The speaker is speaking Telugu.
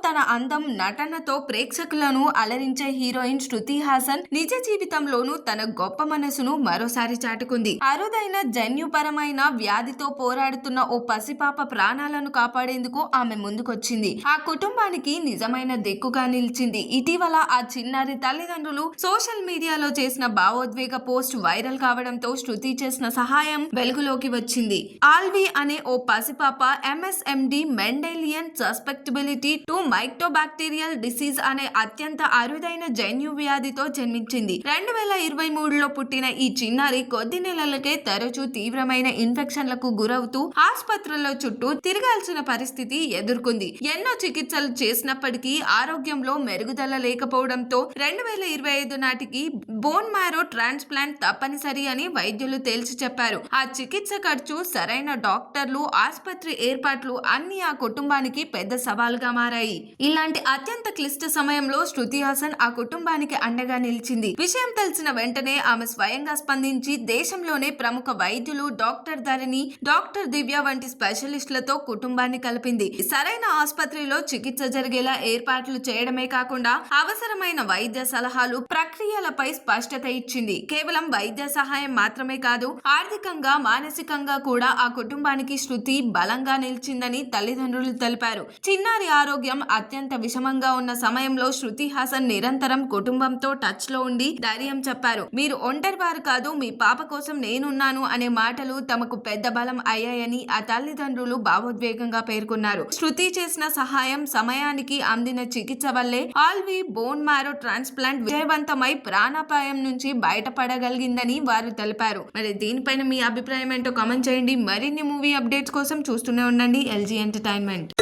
తన అందం, నటనతో ప్రేక్షకులను అలరించే హీరోయిన్ శృతి హాసన్ నిజ జీవితంలోనూ తన గొప్ప మనసును మరోసారి చాటుకుంది. అరుదైన జన్యుపరమైన వ్యాధితో పోరాడుతున్న ఓ పసిపాప ప్రాణాలను కాపాడేందుకు ఆమె ముందుకొచ్చింది. ఆ కుటుంబానికి నిజమైన దిక్కుగా నిలిచింది. ఇటీవల ఆ చిన్నారి తల్లిదండ్రులు సోషల్ మీడియాలో చేసిన భావోద్వేగ పోస్ట్ వైరల్ కావడంతో శృతి చేసిన సహాయం వెలుగులోకి వచ్చింది. ఆల్వి అనే ఓ పసిపాప MSMD మెండెలియన్ సస్పెక్టబిలిటీ టు మైక్టోబాక్టీరియల్ డిసీజ్ అనే అత్యంత అరుదైన జన్యు వ్యాధితో జన్మించింది. 2023లో పుట్టిన ఈ చిన్నారి కొద్ది నెలలకే తరచూ తీవ్రమైన ఇన్ఫెక్షన్లకు గురవుతూ ఆసుపత్రుల చుట్టూ తిరగాల్సిన పరిస్థితి ఎదుర్కొంది. ఎన్నో చికిత్సలు చేసినప్పటికీ ఆరోగ్యంలో మెరుగుదల లేకపోవడంతో 2025 నాటికి బోన్ మ్యారో ట్రాన్స్ప్లాంట్ తప్పనిసరి అని వైద్యులు తేల్చి చెప్పారు. ఆ చికిత్స ఖర్చు, సరైన డాక్టర్లు, ఆసుపత్రి ఏర్పాట్లు అన్ని ఆ కుటుంబానికి పెద్ద సవాలుగా మారాయి. ఇలాంటి అత్యంత క్లిష్ట సమయంలో శృతి హాసన్ ఆ కుటుంబానికి అండగా నిలిచింది. విషయం తెలిసిన వెంటనే ఆమె స్వయంగా స్పందించి దేశంలోనే ప్రముఖ వైద్యులు డాక్టర్ ధరణి, డాక్టర్ దివ్య వంటి స్పెషలిస్టులతో కుటుంబాన్ని కలిపింది. సరైన ఆసుపత్రిలో చికిత్స జరిగేలా ఏర్పాట్లు చేయడమే కాకుండా అవసరమైన వైద్య సలహాలు, ప్రక్రియలపై స్పష్టత ఇచ్చింది. కేవలం వైద్య సహాయం మాత్రమే కాదు, ఆర్థికంగా, మానసికంగా కూడా ఆ కుటుంబానికి శృతి బలంగా నిలిచిందని తల్లిదండ్రులు తెలిపారు. చిన్నారి ఆరోగ్యం అత్యంత విషమంగా ఉన్న సమయంలో శృతి హాసన్ నిరంతరం కుటుంబంతో టచ్ లో ఉండి ధైర్యం చెప్పారు. మీరు ఒంటరివారు కాదు, మీ పాప కోసం నేనున్నాను అనే మాటలు తమకు పెద్ద బలం అయ్యాయని ఆ తల్లిదండ్రులు భావోద్వేగంగా పేర్కొన్నారు. శృతి చేసిన సహాయం, సమయానికి అందిన చికిత్స వల్లే ఆల్వి బోన్ మ్యారో ట్రాన్స్ప్లాంట్ విజయవంతమై ప్రాణాపాయం నుంచి బయటపడగలిగిందని వారు తెలిపారు. మరి దీనిపైన మీ అభిప్రాయం ఏంటో కామెంట్ చేయండి. మరిన్ని మూవీ అప్డేట్స్ కోసం చూస్తూనే ఉండండి LG ఎంటర్టైన్మెంట్.